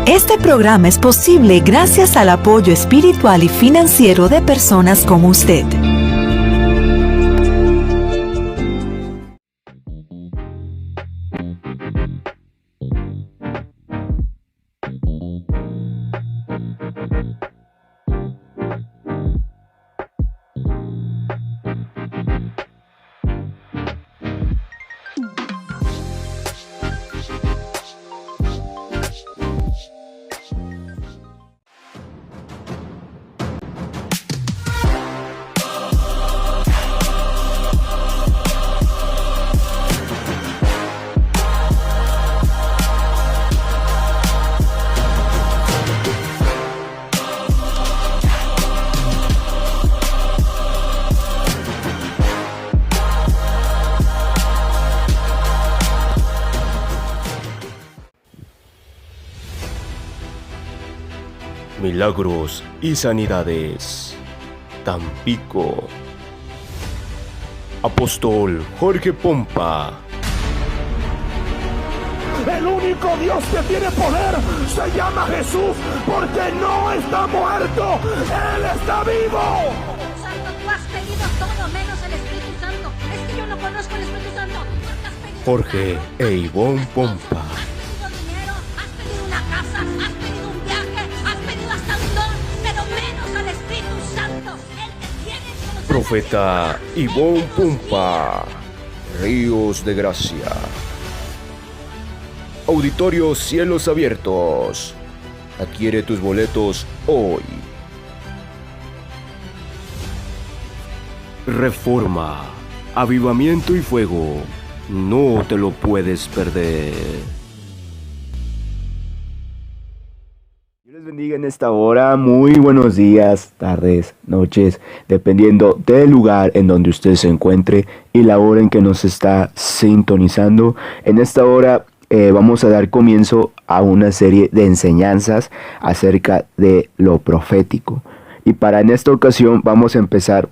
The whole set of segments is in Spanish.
Este programa es posible gracias al apoyo espiritual y financiero de personas como usted. Milagros y sanidades. Tampico. Apóstol Jorge Pompa. El único Dios que tiene poder se llama Jesús, porque no está muerto, Él está vivo. Santo, tú has pedido todo menos el Espíritu Santo. Es que yo no conozco el Espíritu Santo. Has pedido Jorge e Ivonne Pompa. Has pedido dinero, has pedido una casa, has pedido un viaje, has pedido hasta un don, pero menos al Espíritu Santo. Él te tiene que conocer. Profeta Ivonne Pompa. Ríos de Gracia. Auditorio Cielos Abiertos. Adquiere tus boletos hoy. Reforma, avivamiento y fuego. No te lo puedes perder. Dios les bendiga en esta hora. Muy buenos días, tardes, noches, dependiendo del lugar en donde usted se encuentre y la hora en que nos está sintonizando. En esta hora vamos a dar comienzo a una serie de enseñanzas acerca de lo profético. Y para en esta ocasión vamos a empezar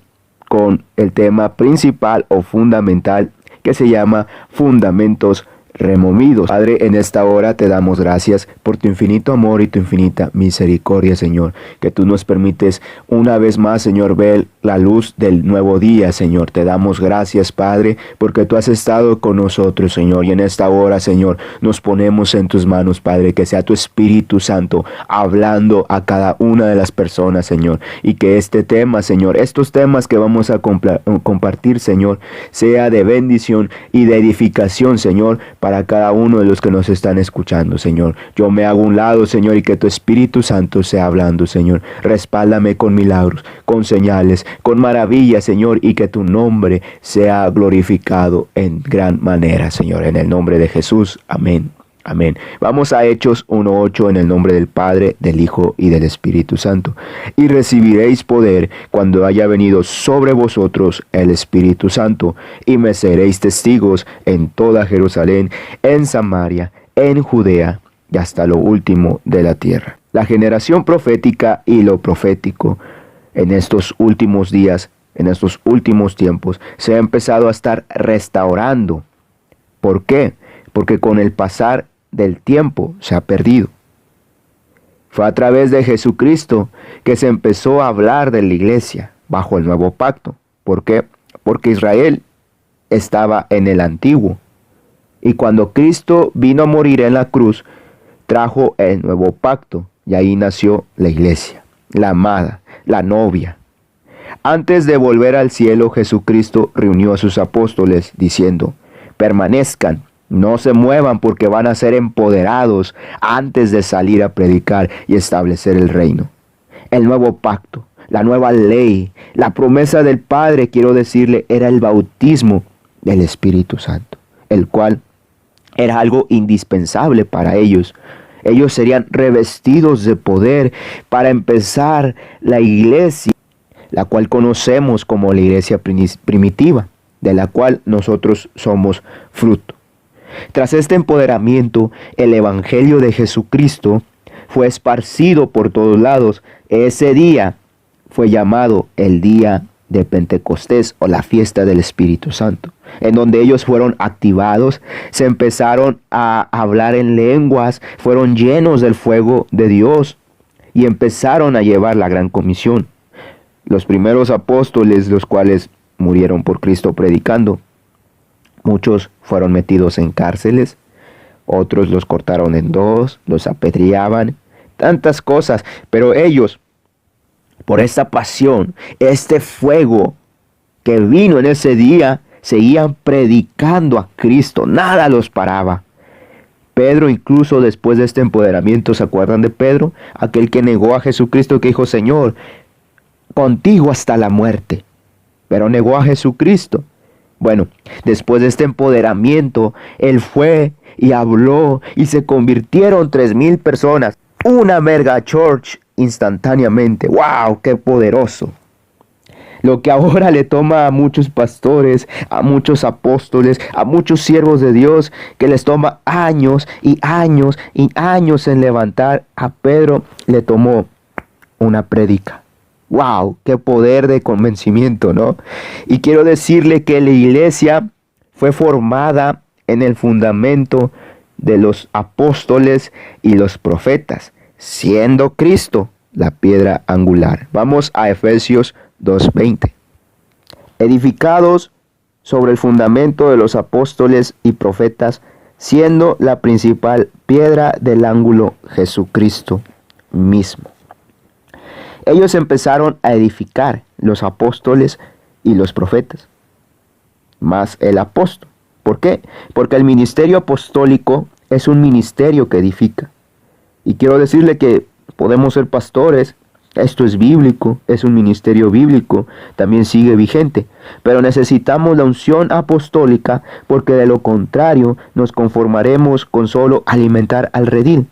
con el tema principal o fundamental que se llama Fundamentos Removidos. Padre, en esta hora te damos gracias por tu infinito amor y tu infinita misericordia, Señor, que tú nos permites una vez más, Señor, ver la luz del nuevo día, Señor. Te damos gracias, Padre, porque tú has estado con nosotros, Señor, y en esta hora, Señor, nos ponemos en tus manos, Padre, que sea tu Espíritu Santo hablando a cada una de las personas, Señor, y que este tema, Señor, estos temas que vamos a compartir, Señor, sea de bendición y de edificación, Señor, para cada uno de los que nos están escuchando, Señor. Yo me hago a un lado, Señor, y que tu Espíritu Santo sea hablando, Señor. Respáldame con milagros, con señales, con maravillas, Señor, y que tu nombre sea glorificado en gran manera, Señor. En el nombre de Jesús. Amén. Amén. Vamos a Hechos 1:8 en el nombre del Padre, del Hijo y del Espíritu Santo. Y recibiréis poder cuando haya venido sobre vosotros el Espíritu Santo, y me seréis testigos en toda Jerusalén, en Samaria, en Judea y hasta lo último de la tierra. La generación profética y lo profético en estos últimos días, en estos últimos tiempos, se ha empezado a estar restaurando. ¿Por qué? Porque con el pasar del tiempo se ha perdido. Fue a través de Jesucristo que se empezó a hablar de la iglesia bajo el nuevo pacto. ¿Por qué? Porque Israel estaba en el antiguo. Y cuando Cristo vino a morir en la cruz, trajo el nuevo pacto. Y ahí nació la iglesia, la amada, la novia. Antes de volver al cielo, Jesucristo reunió a sus apóstoles diciendo: permanezcan, no se muevan, porque van a ser empoderados antes de salir a predicar y establecer el reino. El nuevo pacto, la nueva ley, la promesa del Padre, quiero decirle, era el bautismo del Espíritu Santo, el cual era algo indispensable para ellos. Ellos serían revestidos de poder para empezar la iglesia, la cual conocemos como la iglesia primitiva, de la cual nosotros somos fruto. Tras este empoderamiento, el Evangelio de Jesucristo fue esparcido por todos lados. Ese día fue llamado el Día de Pentecostés o la fiesta del Espíritu Santo, en donde ellos fueron activados, se empezaron a hablar en lenguas, fueron llenos del fuego de Dios y empezaron a llevar la gran comisión. Los primeros apóstoles, los cuales murieron por Cristo predicando, muchos fueron metidos en cárceles, otros los cortaron en dos, los apedreaban, tantas cosas, pero ellos, por esta pasión, este fuego que vino en ese día, seguían predicando a Cristo, nada los paraba. Pedro, incluso después de este empoderamiento, ¿se acuerdan de Pedro? Aquel que negó a Jesucristo, que dijo: Señor, contigo hasta la muerte. Pero negó a Jesucristo. Bueno, después de este empoderamiento, él fue y habló y se convirtieron 3,000 personas. Una mega church instantáneamente. ¡Wow! ¡Qué poderoso! Lo que ahora le toma a muchos pastores, a muchos apóstoles, a muchos siervos de Dios, que les toma años y años y años en levantar, a Pedro le tomó una prédica. ¡Wow! ¡Qué poder de convencimiento!, ¿no? Y quiero decirle que la iglesia fue formada en el fundamento de los apóstoles y los profetas, siendo Cristo la piedra angular. Vamos a Efesios 2:20. Edificados sobre el fundamento de los apóstoles y profetas, siendo la principal piedra del ángulo Jesucristo mismo. Ellos empezaron a edificar, los apóstoles y los profetas, más el apóstol. ¿Por qué? Porque el ministerio apostólico es un ministerio que edifica. Y quiero decirle que podemos ser pastores, esto es bíblico, es un ministerio bíblico, también sigue vigente. Pero necesitamos la unción apostólica, porque de lo contrario nos conformaremos con solo alimentar al redil.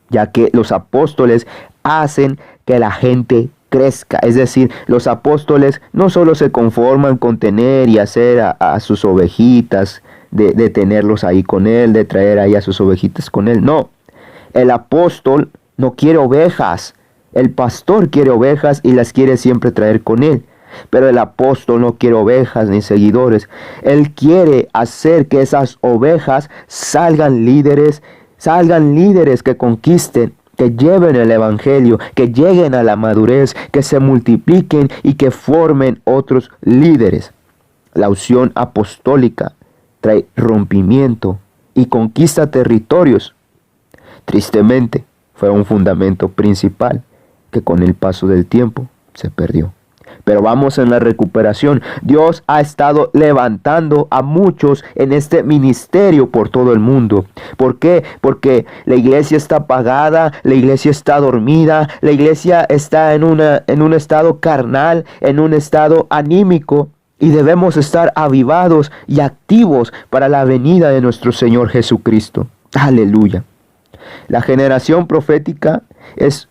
Ya que los apóstoles hacen que la gente crezca. Es decir, los apóstoles no solo se conforman con tener y hacer a sus ovejitas, de tenerlos ahí con él, de traer ahí a sus ovejitas con él. No, el apóstol no quiere ovejas. El pastor quiere ovejas y las quiere siempre traer con él. Pero el apóstol no quiere ovejas ni seguidores. Él quiere hacer que esas ovejas salgan líderes que conquisten, que lleven el evangelio, que lleguen a la madurez, que se multipliquen y que formen otros líderes. La unción apostólica trae rompimiento y conquista territorios. Tristemente, fue un fundamento principal que con el paso del tiempo se perdió. Pero vamos en la recuperación. Dios ha estado levantando a muchos en este ministerio por todo el mundo. ¿Por qué? Porque la iglesia está apagada, la iglesia está dormida, la iglesia está en un estado carnal, en un estado anímico. Y debemos estar avivados y activos para la venida de nuestro Señor Jesucristo. Aleluya. La generación profética es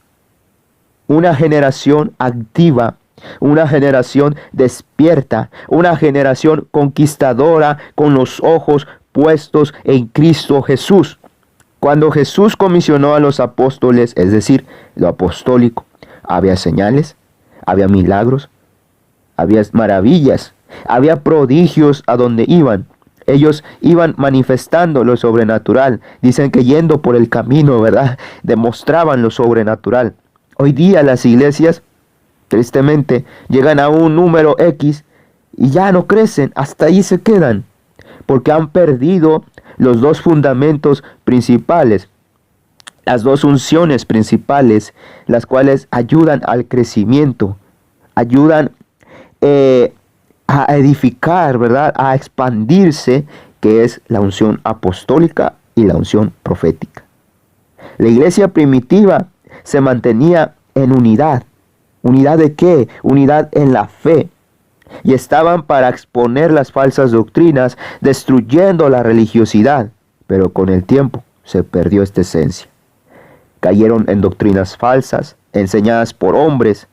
una generación activa, una generación despierta, una generación conquistadora con los ojos puestos en Cristo Jesús. Cuando Jesús comisionó a los apóstoles, es decir, lo apostólico, había señales, había milagros, había maravillas, había prodigios a donde iban. Ellos iban manifestando lo sobrenatural. Dicen que yendo por el camino, ¿verdad?, demostraban lo sobrenatural. Hoy día las iglesias, tristemente, llegan a un número X y ya no crecen, hasta ahí se quedan, porque han perdido los dos fundamentos principales, las dos unciones principales, las cuales ayudan al crecimiento, ayudan a edificar, ¿verdad?, a expandirse, que es la unción apostólica y la unción profética. La iglesia primitiva se mantenía en unidad. ¿Unidad de qué? Unidad en la fe. Y estaban para exponer las falsas doctrinas, destruyendo la religiosidad. Pero con el tiempo se perdió esta esencia. Cayeron en doctrinas falsas, enseñadas por hombres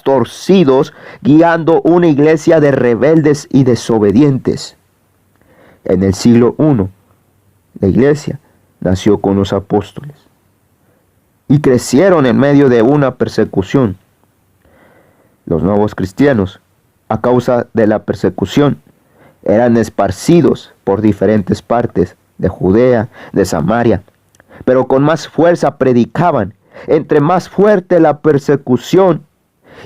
torcidos, guiando una iglesia de rebeldes y desobedientes. En el siglo I, la iglesia nació con los apóstoles y crecieron en medio de una persecución. los nuevos cristianos, a causa de la persecución, eran esparcidos por diferentes partes de Judea, de Samaria, pero con más fuerza predicaban. Entre más fuerte la persecución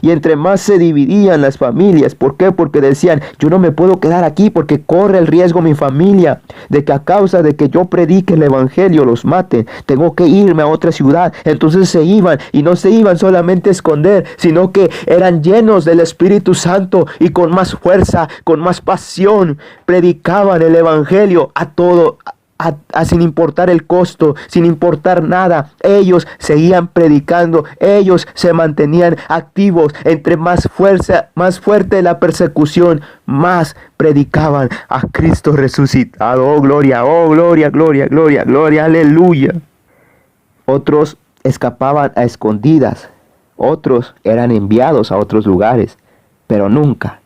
y entre más se dividían las familias. ¿Por qué? Porque decían, yo no me puedo quedar aquí porque corre el riesgo mi familia de que a causa de que yo predique el evangelio los maten. Tengo que irme a otra ciudad. Entonces se iban, y no se iban solamente a esconder, sino que eran llenos del Espíritu Santo y con más fuerza, con más pasión, predicaban el evangelio a todo, sin importar el costo, sin importar nada. Ellos seguían predicando, ellos se mantenían activos. Entre más fuerza, más fuerte la persecución, más predicaban a Cristo resucitado. Oh gloria, gloria, gloria, gloria, aleluya. Otros escapaban a escondidas, otros eran enviados a otros lugares, pero nunca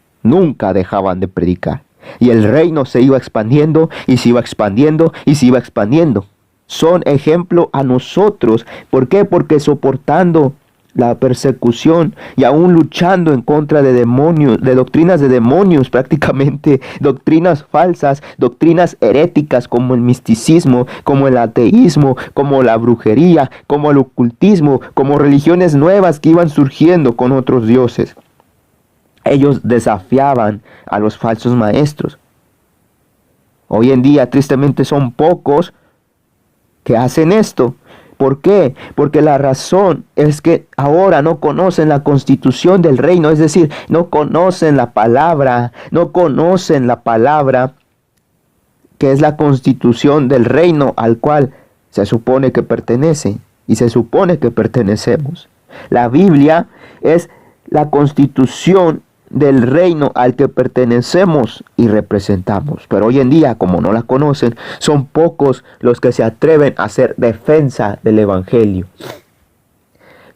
dejaban de predicar. Y el reino se iba expandiendo, y se iba expandiendo, y se iba expandiendo. Son ejemplo a nosotros. ¿Por qué? Porque soportando la persecución y aún luchando en contra de demonios, de doctrinas de demonios, prácticamente doctrinas falsas, doctrinas heréticas como el misticismo, como el ateísmo, como la brujería, como el ocultismo, como religiones nuevas que iban surgiendo con otros dioses. Ellos desafiaban a los falsos maestros. Hoy en día, tristemente, son pocos que hacen esto. ¿Por qué? Porque la razón es que ahora no conocen la constitución del reino, es decir, no conocen la palabra que es la constitución del reino al cual se supone que pertenece y se supone que pertenecemos. La Biblia es la constitución del reino al que pertenecemos y representamos. Pero hoy en día, como no la conocen, son pocos los que se atreven a hacer defensa del evangelio.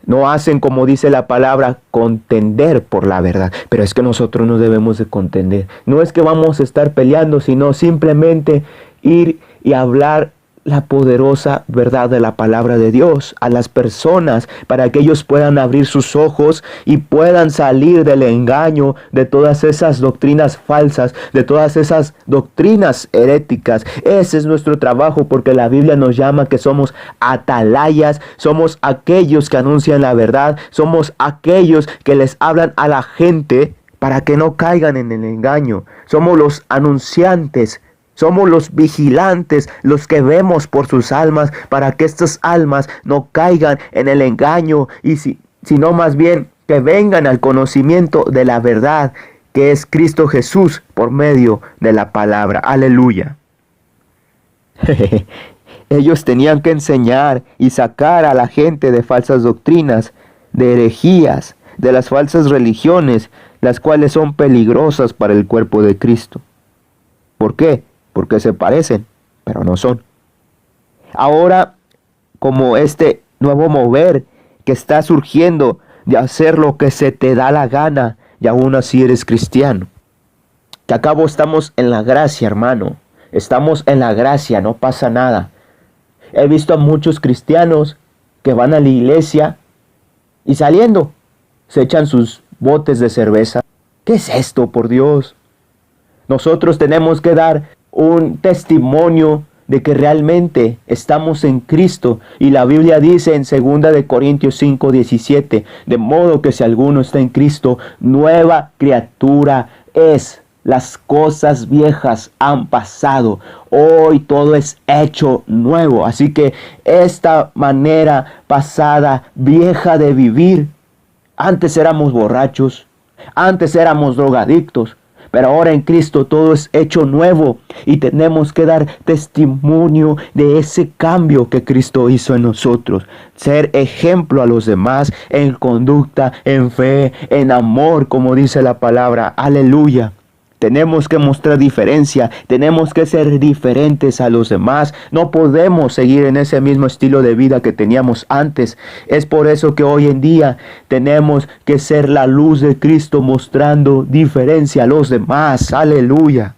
No hacen, como dice la palabra, contender por la verdad. Pero es que nosotros no debemos de contender. No es que vamos a estar peleando, sino simplemente ir y hablar la poderosa verdad de la palabra de Dios a las personas, para que ellos puedan abrir sus ojos y puedan salir del engaño de todas esas doctrinas falsas, de todas esas doctrinas heréticas. Ese es nuestro trabajo, porque la Biblia nos llama que somos atalayas, somos aquellos que anuncian la verdad, somos aquellos que les hablan a la gente para que no caigan en el engaño. Somos los anunciantes. Somos los vigilantes, los que vemos por sus almas, para que estas almas no caigan en el engaño, sino más bien que vengan al conocimiento de la verdad, que es Cristo Jesús, por medio de la palabra. Aleluya. Ellos tenían que enseñar y sacar a la gente de falsas doctrinas, de herejías, de las falsas religiones, las cuales son peligrosas para el cuerpo de Cristo. ¿Por qué? Porque se parecen, pero no son. Ahora, como este nuevo mover que está surgiendo de hacer lo que se te da la gana, y aún así eres cristiano. Que a cabo estamos en la gracia, hermano. Estamos en la gracia, no pasa nada. He visto a muchos cristianos que van a la iglesia y saliendo se echan sus botes de cerveza. ¿Qué es esto, por Dios? Nosotros tenemos que dar un testimonio de que realmente estamos en Cristo. Y la Biblia dice en 2 Corintios 5:17, de modo que si alguno está en Cristo, nueva criatura es. Las cosas viejas han pasado, hoy todo es hecho nuevo. Así que esta manera pasada, vieja de vivir, antes éramos borrachos, antes éramos drogadictos, pero ahora en Cristo todo es hecho nuevo, y tenemos que dar testimonio de ese cambio que Cristo hizo en nosotros. Ser ejemplo a los demás en conducta, en fe, en amor, como dice la palabra. Aleluya. Tenemos que mostrar diferencia, tenemos que ser diferentes a los demás. No podemos seguir en ese mismo estilo de vida que teníamos antes. Es por eso que hoy en día tenemos que ser la luz de Cristo, mostrando diferencia a los demás. Aleluya.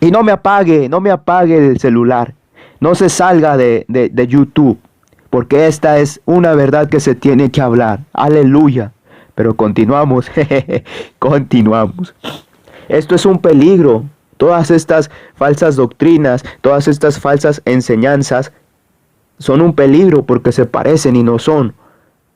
Y no me apague el celular. No se salga de YouTube, porque esta es una verdad que se tiene que hablar. Aleluya. Pero continuamos, continuamos. Esto es un peligro. Todas estas falsas doctrinas, todas estas falsas enseñanzas son un peligro porque se parecen y no son.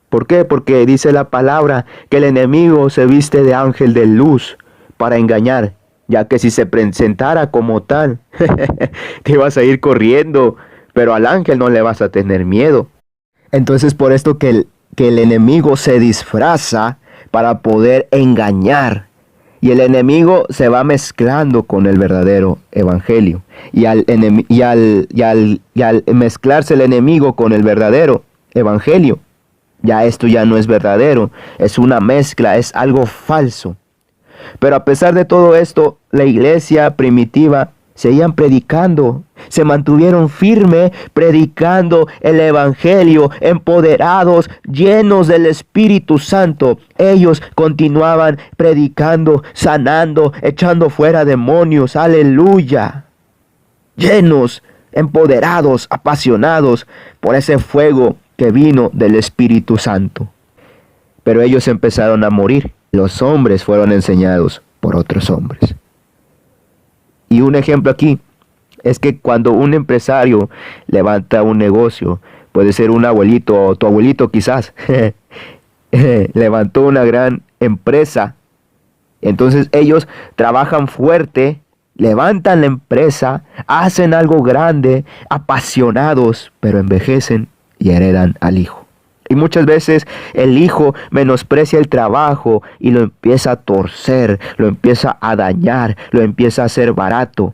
¿Por qué? Porque dice la palabra que el enemigo se viste de ángel de luz para engañar, ya que si se presentara como tal, te vas a ir corriendo, pero al ángel no le vas a tener miedo. Entonces por esto que el enemigo se disfraza para poder engañar. Y el enemigo se va mezclando con el verdadero evangelio. Y al mezclarse el enemigo con el verdadero evangelio, ya esto ya no es verdadero, es una mezcla, es algo falso. Pero a pesar de todo esto, la iglesia primitiva seguían predicando, se mantuvieron firmes predicando el evangelio, empoderados, llenos del Espíritu Santo. Ellos continuaban predicando, sanando, echando fuera demonios, aleluya. Llenos, empoderados, apasionados por ese fuego que vino del Espíritu Santo. Pero ellos empezaron a morir. Los hombres fueron enseñados por otros hombres. Y un ejemplo aquí es que cuando un empresario levanta un negocio, puede ser un abuelito o tu abuelito quizás, levantó una gran empresa. Entonces ellos trabajan fuerte, levantan la empresa, hacen algo grande, apasionados, pero envejecen y heredan al hijo. Y muchas veces el hijo menosprecia el trabajo y lo empieza a torcer, lo empieza a dañar, lo empieza a hacer barato,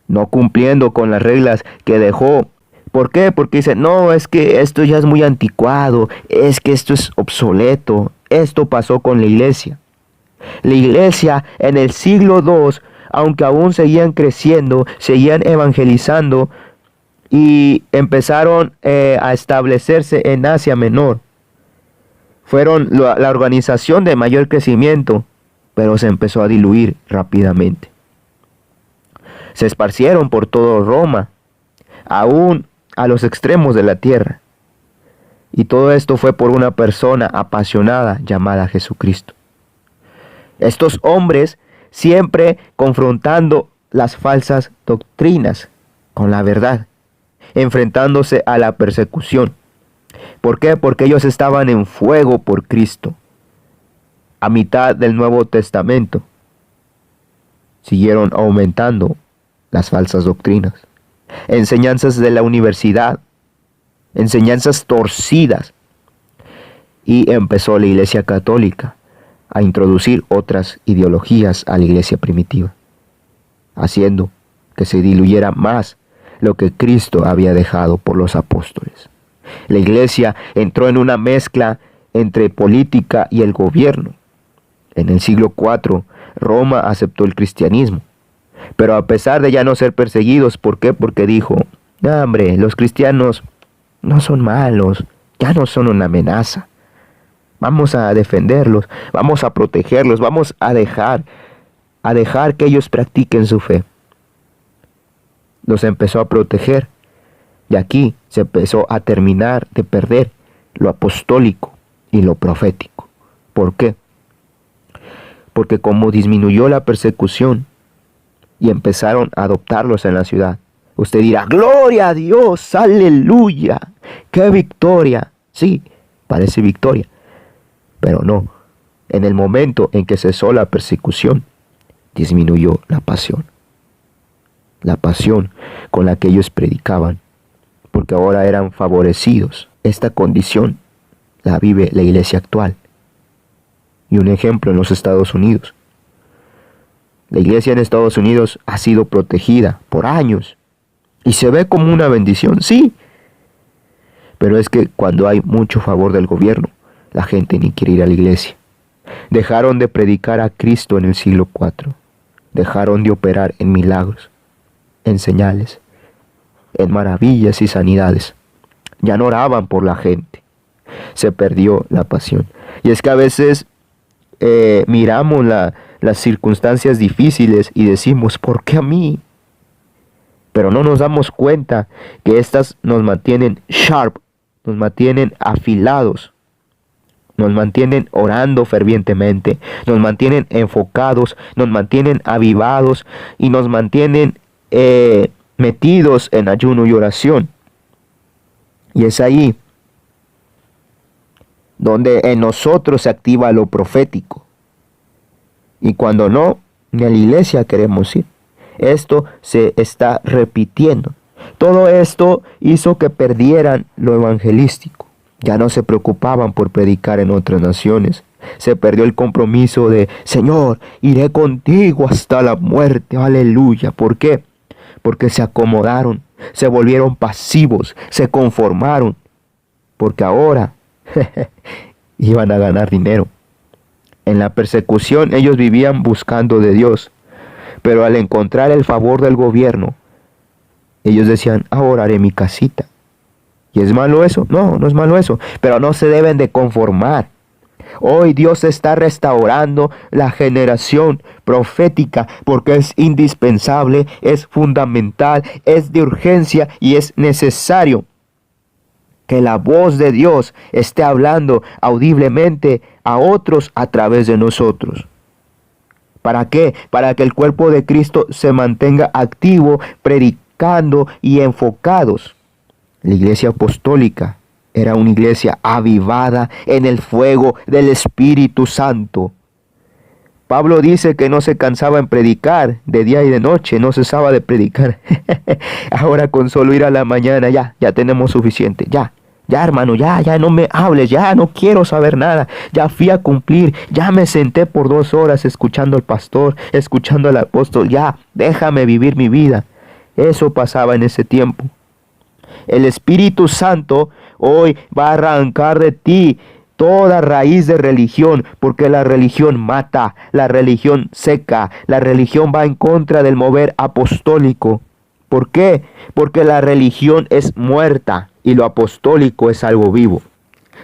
no cumpliendo con las reglas que dejó. ¿Por qué? Porque dice, no, es que esto ya es muy anticuado, es que esto es obsoleto. Esto pasó con la iglesia. La iglesia en el siglo II, aunque aún seguían creciendo, seguían evangelizando, y empezaron a establecerse en Asia Menor. Fueron la organización de mayor crecimiento, pero se empezó a diluir rápidamente. Se esparcieron por todo Roma, aún a los extremos de la tierra. Y todo esto fue por una persona apasionada llamada Jesucristo. Estos hombres siempre confrontando las falsas doctrinas con la verdad, enfrentándose a la persecución. ¿Por qué? Porque ellos estaban en fuego por Cristo. A mitad del Nuevo Testamento siguieron aumentando las falsas doctrinas, enseñanzas de la universidad, enseñanzas torcidas, y empezó la Iglesia Católica a introducir otras ideologías a la iglesia primitiva, haciendo que se diluyera más lo que Cristo había dejado por los apóstoles. La iglesia entró en una mezcla entre política y el gobierno. En el siglo IV, Roma aceptó el cristianismo, pero a pesar de ya no ser perseguidos, ¿por qué? Porque dijo, no, hombre, los cristianos no son malos, ya no son una amenaza. Vamos a defenderlos, vamos a protegerlos, vamos a dejar que ellos practiquen su fe. Los empezó a proteger, y aquí se empezó a terminar de perder lo apostólico y lo profético. ¿Por qué? Porque como disminuyó la persecución y empezaron a adoptarlos en la ciudad, usted dirá, ¡gloria a Dios! ¡Aleluya! ¡Qué victoria! Sí, parece victoria, pero no. En el momento en que cesó la persecución, disminuyó la pasión con la que ellos predicaban, porque ahora eran favorecidos. Esta condición la vive la iglesia actual. Y un ejemplo en los Estados Unidos. La iglesia en Estados Unidos ha sido protegida por años y se ve como una bendición, sí. Pero es que cuando hay mucho favor del gobierno, la gente ni quiere ir a la iglesia. Dejaron de predicar a Cristo en el siglo IV. Dejaron de operar en milagros, en señales, en maravillas y sanidades. Ya no oraban por la gente. Se perdió la pasión. Y es que a veces miramos las circunstancias difíciles y decimos, ¿por qué a mí? Pero no nos damos cuenta que estas nos mantienen sharp, nos mantienen afilados nos mantienen orando fervientemente, nos mantienen enfocados, nos mantienen avivados y nos mantienen metidos en ayuno y oración. Y es ahí donde en nosotros se activa lo profético. Y cuando no, ni a la iglesia queremos ir. Esto se está repitiendo. Todo esto hizo que perdieran lo evangelístico. Ya no se preocupaban por predicar en otras naciones. Se perdió el compromiso de, Señor, iré contigo hasta la muerte. Aleluya. ¿Por qué? Porque se acomodaron, se volvieron pasivos, se conformaron. Porque ahora iban a ganar dinero. En la persecución ellos vivían buscando de Dios. Pero al encontrar el favor del gobierno, ellos decían, ahora haré mi casita. ¿Y es malo eso? No, no es malo eso. Pero no se deben de conformar. Hoy Dios está restaurando la generación profética porque es indispensable, es fundamental, es de urgencia y es necesario que la voz de Dios esté hablando audiblemente a otros a través de nosotros. ¿Para qué? Para que el cuerpo de Cristo se mantenga activo, predicando y enfocados. La iglesia apostólica era una iglesia avivada en el fuego del Espíritu Santo. Pablo dice que no se cansaba en predicar de día y de noche, no cesaba de predicar. Ahora con solo ir a la mañana ya tenemos suficiente, ya hermano, ya no me hables, ya no quiero saber nada, ya fui a cumplir, ya me senté por 2 horas escuchando al pastor, escuchando al apóstol, ya déjame vivir mi vida. Eso pasaba en ese tiempo. El Espíritu Santo hoy va a arrancar de ti toda raíz de religión, porque la religión mata, la religión seca, la religión va en contra del mover apostólico. ¿Por qué? Porque la religión es muerta y lo apostólico es algo vivo.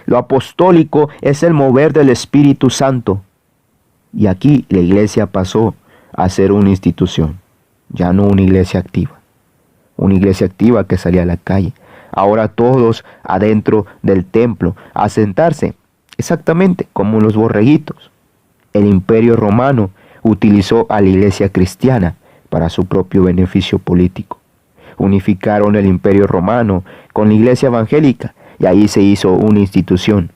Lo apostólico es el mover del Espíritu Santo. Y aquí la iglesia pasó a ser una institución, ya no una iglesia activa. Una iglesia activa que salía a la calle. Ahora todos adentro del templo a sentarse, exactamente como los borreguitos. El Imperio Romano utilizó a la iglesia cristiana para su propio beneficio político. Unificaron el Imperio Romano con la iglesia evangélica y ahí se hizo una institución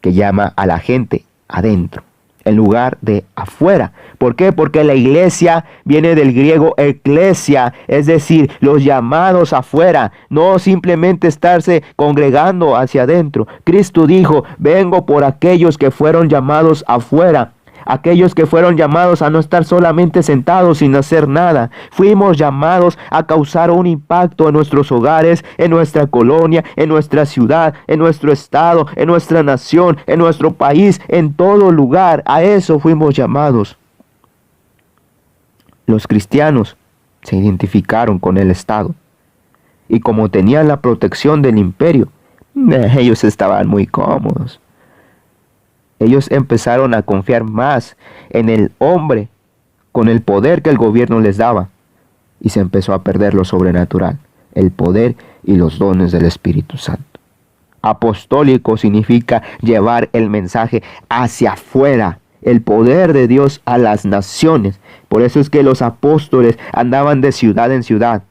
que llama a la gente adentro, en lugar de afuera. ¿Por qué? Porque la iglesia viene del griego eclesia, es decir, los llamados afuera, no simplemente estarse congregando hacia adentro. Cristo dijo, vengo por aquellos que fueron llamados afuera. Aquellos que fueron llamados a no estar solamente sentados sin hacer nada. Fuimos llamados a causar un impacto en nuestros hogares, en nuestra colonia, en nuestra ciudad, en nuestro estado, en nuestra nación, en nuestro país, en todo lugar. A eso fuimos llamados. Los cristianos se identificaron con el Estado. Y como tenían la protección del imperio, ellos estaban muy cómodos. Ellos empezaron a confiar más en el hombre con el poder que el gobierno les daba. Y se empezó a perder lo sobrenatural, el poder y los dones del Espíritu Santo. Apostólico significa llevar el mensaje hacia afuera, el poder de Dios a las naciones. Por eso es que los apóstoles andaban de ciudad en ciudad.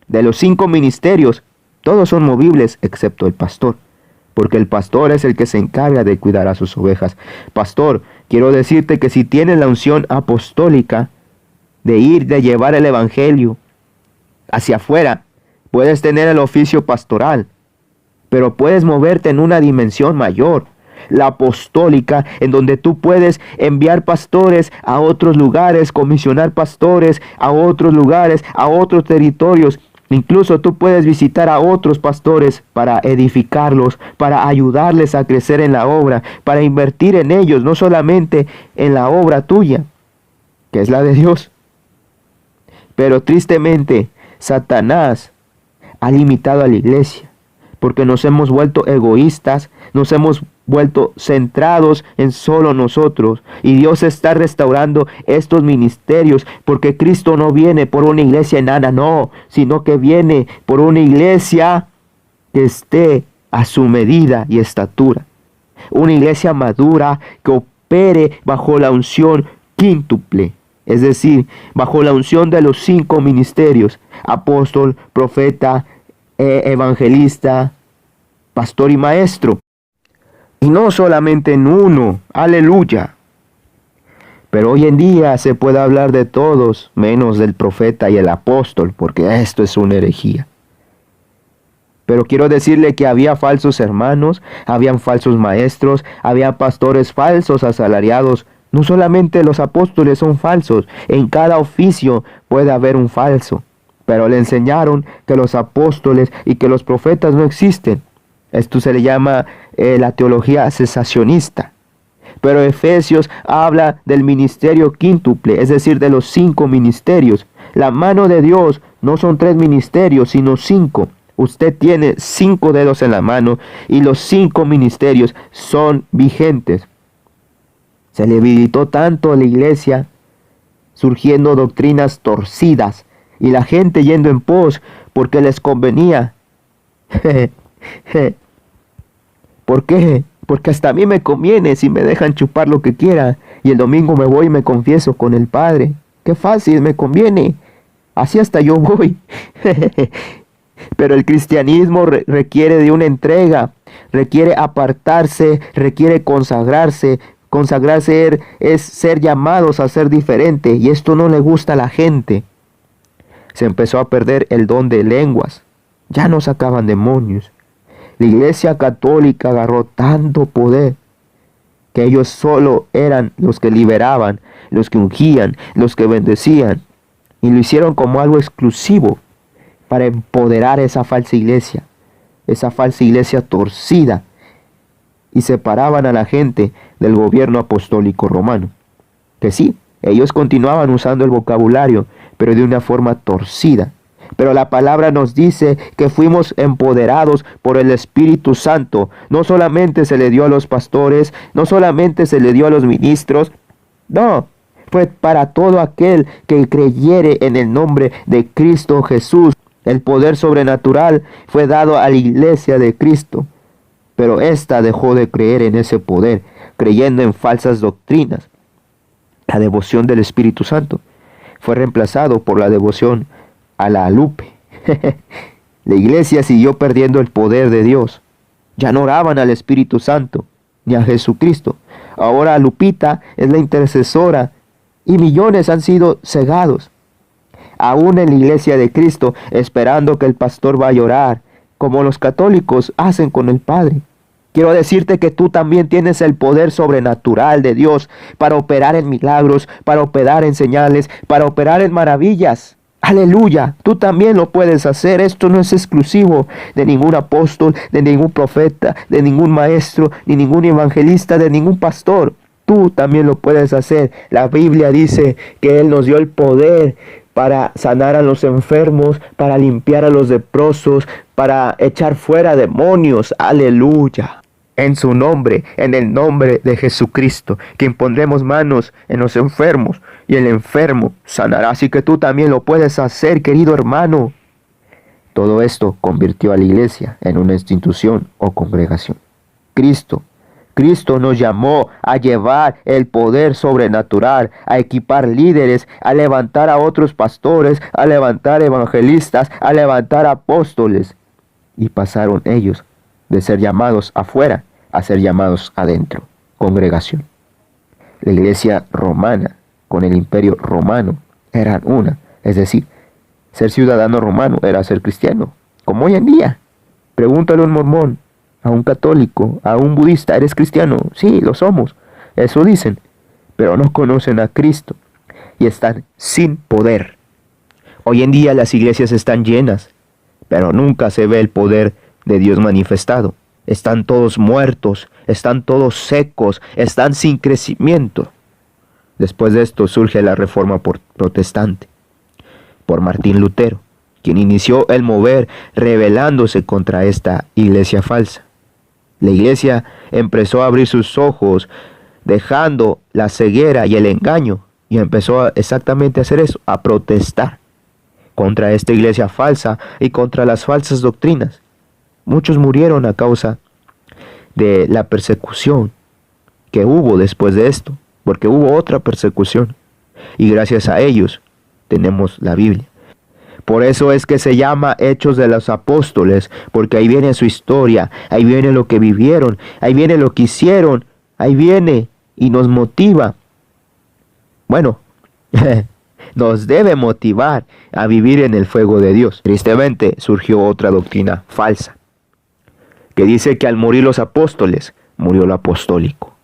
De los 5 ministerios, todos son movibles excepto el pastor. Porque el pastor es el que se encarga de cuidar a sus ovejas. Pastor, quiero decirte que si tienes la unción apostólica de llevar el evangelio hacia afuera, puedes tener el oficio pastoral, pero puedes moverte en una dimensión mayor, la apostólica, en donde tú puedes enviar pastores a otros lugares, comisionar pastores a otros lugares, a otros territorios. Incluso tú puedes visitar a otros pastores para edificarlos, para ayudarles a crecer en la obra, para invertir en ellos, no solamente en la obra tuya, que es la de Dios. Pero tristemente, Satanás ha limitado a la iglesia, porque nos hemos vuelto egoístas, nos hemos vuelto centrados en solo nosotros. Y Dios está restaurando estos ministerios, porque Cristo no viene por una iglesia enana, no, sino que viene por una iglesia que esté a su medida y estatura. Una iglesia madura que opere bajo la unción quíntuple, es decir, bajo la unción de los 5 ministerios: apóstol, profeta, evangelista, pastor y maestro. Y no solamente en uno, aleluya. Pero hoy en día se puede hablar de todos, menos del profeta y el apóstol, porque esto es una herejía. Pero quiero decirle que había falsos hermanos, habían falsos maestros, había pastores falsos asalariados. No solamente los apóstoles son falsos, en cada oficio puede haber un falso. Pero le enseñaron que los apóstoles y que los profetas no existen. Esto se le llama la teología cesacionista. Pero Efesios habla del ministerio quíntuple, es decir, de los 5 ministerios. La mano de Dios no son 3 ministerios, sino 5. Usted tiene 5 dedos en la mano y los 5 ministerios son vigentes. Se le debilitó tanto a la iglesia, surgiendo doctrinas torcidas y la gente yendo en pos porque les convenía. ¿Por qué? Porque hasta a mí me conviene si me dejan chupar lo que quiera y el domingo me voy y me confieso con el Padre. Qué fácil, me conviene. Así hasta yo voy. Pero el cristianismo requiere de una entrega, requiere apartarse, requiere consagrarse. Consagrarse es ser llamados a ser diferente, y esto no le gusta a la gente. Se empezó a perder el don de lenguas. Ya no sacaban demonios. La iglesia católica agarró tanto poder que ellos solo eran los que liberaban, los que ungían, los que bendecían. Y lo hicieron como algo exclusivo para empoderar esa falsa iglesia torcida. Y separaban a la gente del gobierno apostólico romano. Que sí, ellos continuaban usando el vocabulario, pero de una forma torcida. Pero la palabra nos dice que fuimos empoderados por el Espíritu Santo. No solamente se le dio a los pastores, no solamente se le dio a los ministros, no, fue para todo aquel que creyere en el nombre de Cristo Jesús. El poder sobrenatural fue dado a la iglesia de Cristo, pero ésta dejó de creer en ese poder, creyendo en falsas doctrinas. La devoción del Espíritu Santo fue reemplazado por la devoción a la Lupe. La iglesia siguió perdiendo el poder de Dios. Ya no oraban al Espíritu Santo ni a Jesucristo. Ahora Lupita es la intercesora y millones han sido cegados. Aún en la iglesia de Cristo, esperando que el pastor vaya a orar, como los católicos hacen con el Padre. Quiero decirte que tú también tienes el poder sobrenatural de Dios para operar en milagros, para operar en señales, para operar en maravillas. Aleluya, tú también lo puedes hacer. Esto no es exclusivo de ningún apóstol, de ningún profeta, de ningún maestro, ni ningún evangelista, de ningún pastor. Tú también lo puedes hacer. La Biblia dice que Él nos dio el poder para sanar a los enfermos, para limpiar a los leprosos, para echar fuera demonios. Aleluya. En su nombre, en el nombre de Jesucristo, que impondremos manos en los enfermos y el enfermo sanará. Así que tú también lo puedes hacer, querido hermano. Todo esto convirtió a la iglesia en una institución o congregación. Cristo nos llamó a llevar el poder sobrenatural, a equipar líderes, a levantar a otros pastores, a levantar evangelistas, a levantar apóstoles. Y pasaron ellos de ser llamados afuera a ser llamados adentro, congregación. La iglesia romana con el imperio romano eran una, es decir, ser ciudadano romano era ser cristiano, como hoy en día. Pregúntale a un mormón, a un católico, a un budista, ¿eres cristiano? Sí, lo somos, eso dicen, pero no conocen a Cristo y están sin poder. Hoy en día las iglesias están llenas, pero nunca se ve el poder de Dios manifestado. Están todos muertos, están todos secos, están sin crecimiento. Después de esto surge la Reforma protestante por Martín Lutero, quien inició el mover rebelándose contra esta iglesia falsa. La iglesia empezó a abrir sus ojos, dejando la ceguera y el engaño, y empezó exactamente a hacer eso, a protestar contra esta iglesia falsa y contra las falsas doctrinas. Muchos murieron a causa de la persecución que hubo después de esto, porque hubo otra persecución, y gracias a ellos tenemos la Biblia. Por eso es que se llama Hechos de los Apóstoles, porque ahí viene su historia, ahí viene lo que vivieron, ahí viene lo que hicieron, ahí viene y nos motiva. Bueno, nos debe motivar a vivir en el fuego de Dios. Tristemente surgió otra doctrina falsa, que dice que al morir los apóstoles, murió lo apostólico.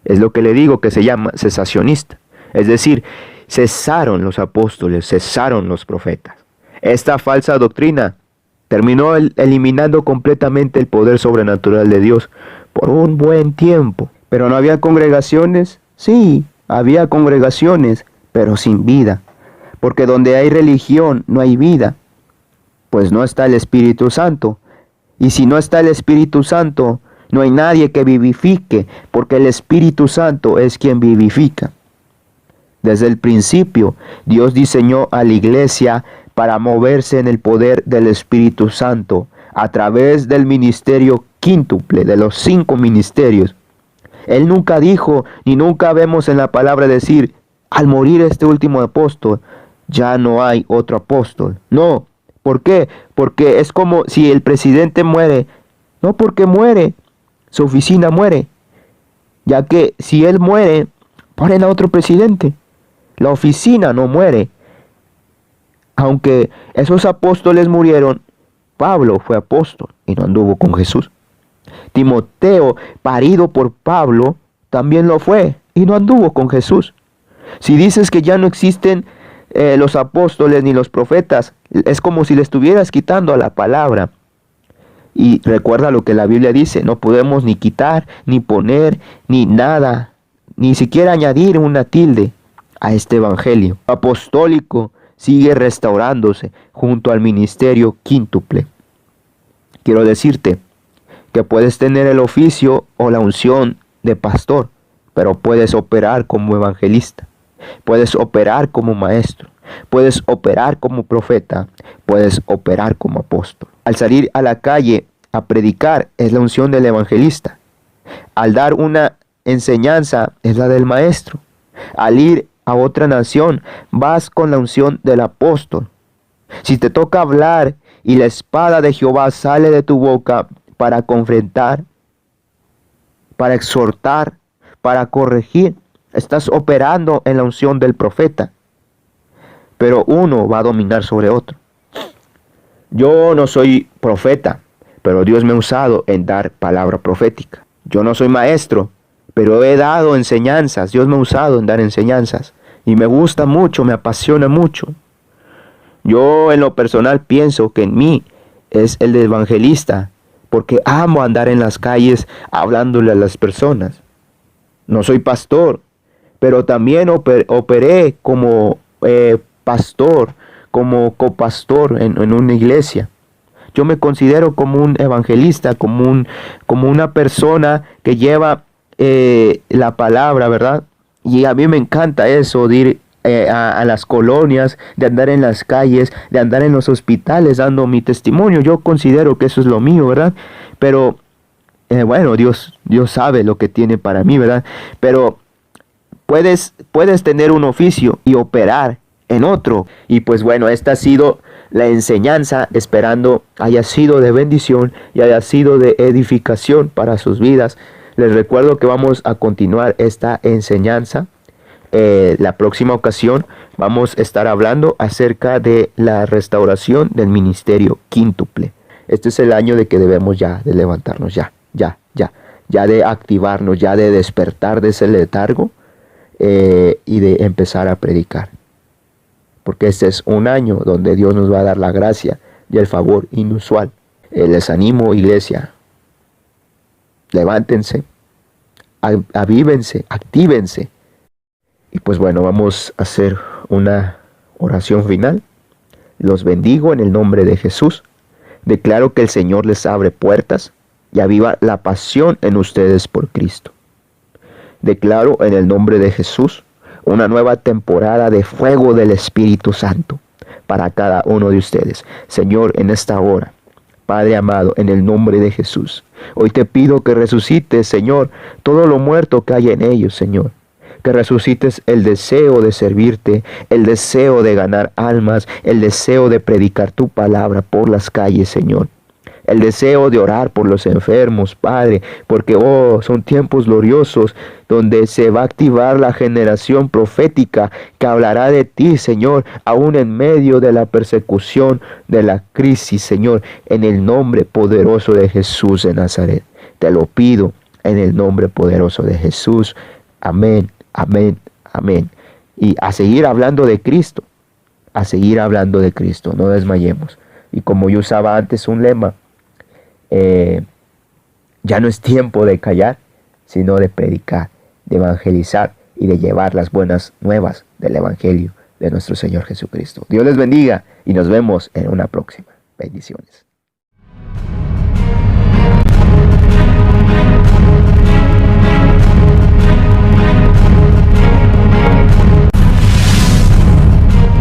Es lo que le digo, que se llama cesacionista. Es decir, cesaron los apóstoles, cesaron los profetas. Esta falsa doctrina terminó eliminando completamente el poder sobrenatural de Dios por un buen tiempo. Pero no había congregaciones. Sí, había congregaciones, pero sin vida. Porque donde hay religión no hay vida, pues no está el Espíritu Santo. Y si no está el Espíritu Santo, no hay nadie que vivifique, porque el Espíritu Santo es quien vivifica. Desde el principio, Dios diseñó a la iglesia para moverse en el poder del Espíritu Santo a través del ministerio quíntuple, de los 5 ministerios. Él nunca dijo, ni nunca vemos en la palabra decir, al morir este último apóstol, ya no hay otro apóstol. No, ¿por qué? Porque es como si el presidente muere, no porque muere, su oficina muere, ya que si él muere, ponen a otro presidente. La oficina no muere. Aunque esos apóstoles murieron, Pablo fue apóstol y no anduvo con Jesús. Timoteo, parido por Pablo, también lo fue y no anduvo con Jesús. Si dices que ya no existen los apóstoles ni los profetas, es como si le estuvieras quitando a la palabra. Y recuerda lo que la Biblia dice, no podemos ni quitar, ni poner, ni nada, ni siquiera añadir una tilde a este evangelio apostólico. Sigue restaurándose junto al ministerio quíntuple. Quiero decirte que puedes tener el oficio o la unción de pastor, pero puedes operar como evangelista, puedes operar como maestro, puedes operar como profeta, puedes operar como apóstol. Al salir a la calle a predicar es la unción del evangelista. Al dar una enseñanza es la del maestro. Al ir a otra nación, vas con la unción del apóstol. Si te toca hablar y la espada de Jehová sale de tu boca para confrontar, para exhortar, para corregir, estás operando en la unción del profeta. Pero uno va a dominar sobre otro. Yo no soy profeta, pero Dios me ha usado en dar palabra profética. Yo no soy maestro, pero he dado enseñanzas. Dios me ha usado en dar enseñanzas. Y me gusta mucho, me apasiona mucho. Yo en lo personal pienso que en mí es el de evangelista, porque amo andar en las calles hablándole a las personas. No soy pastor, pero también operé como pastor, como copastor en una iglesia. Yo me considero como un evangelista, como una persona que lleva la palabra, ¿verdad? Y a mí me encanta eso, de ir a las colonias, de andar en las calles, de andar en los hospitales dando mi testimonio. Yo considero que eso es lo mío, ¿verdad? Pero, bueno, Dios sabe lo que tiene para mí, ¿verdad? Pero puedes tener un oficio y operar en otro. Y pues bueno, esta ha sido la enseñanza, esperando haya sido de bendición y haya sido de edificación para sus vidas. Les recuerdo que vamos a continuar esta enseñanza. La próxima ocasión vamos a estar hablando acerca de la restauración del ministerio quíntuple. Este es el año de que debemos ya de levantarnos, ya de activarnos, ya de despertar de ese letargo y de empezar a predicar. Porque este es un año donde Dios nos va a dar la gracia y el favor inusual. Les animo, iglesia, levántense, avívense, actívense. Y pues bueno, vamos a hacer una oración final. Los bendigo en el nombre de Jesús. Declaro que el Señor les abre puertas y aviva la pasión en ustedes por Cristo. Declaro en el nombre de Jesús una nueva temporada de fuego del Espíritu Santo para cada uno de ustedes. Señor, en esta hora Padre amado, en el nombre de Jesús. Hoy te pido que resucites, Señor, todo lo muerto que hay en ellos, Señor. Que resucites el deseo de servirte, el deseo de ganar almas, el deseo de predicar tu palabra por las calles, Señor. El deseo de orar por los enfermos, Padre, porque son tiempos gloriosos donde se va a activar la generación profética que hablará de ti, Señor, aún en medio de la persecución, de la crisis, Señor, en el nombre poderoso de Jesús de Nazaret. Te lo pido en el nombre poderoso de Jesús. Amén, amén, amén. Y a seguir hablando de Cristo, a seguir hablando de Cristo, no desmayemos. Y como yo usaba antes un lema, ya no es tiempo de callar, sino de predicar, de evangelizar y de llevar las buenas nuevas del Evangelio de nuestro Señor Jesucristo. Dios les bendiga y nos vemos en una próxima. Bendiciones.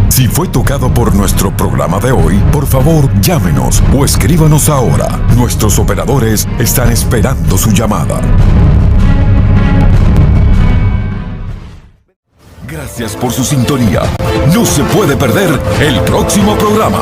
Si fue tocado por nuestro programa de hoy, por favor, llámenos o escríbanos ahora. Nuestros operadores están esperando su llamada. Gracias por su sintonía. No se puede perder el próximo programa.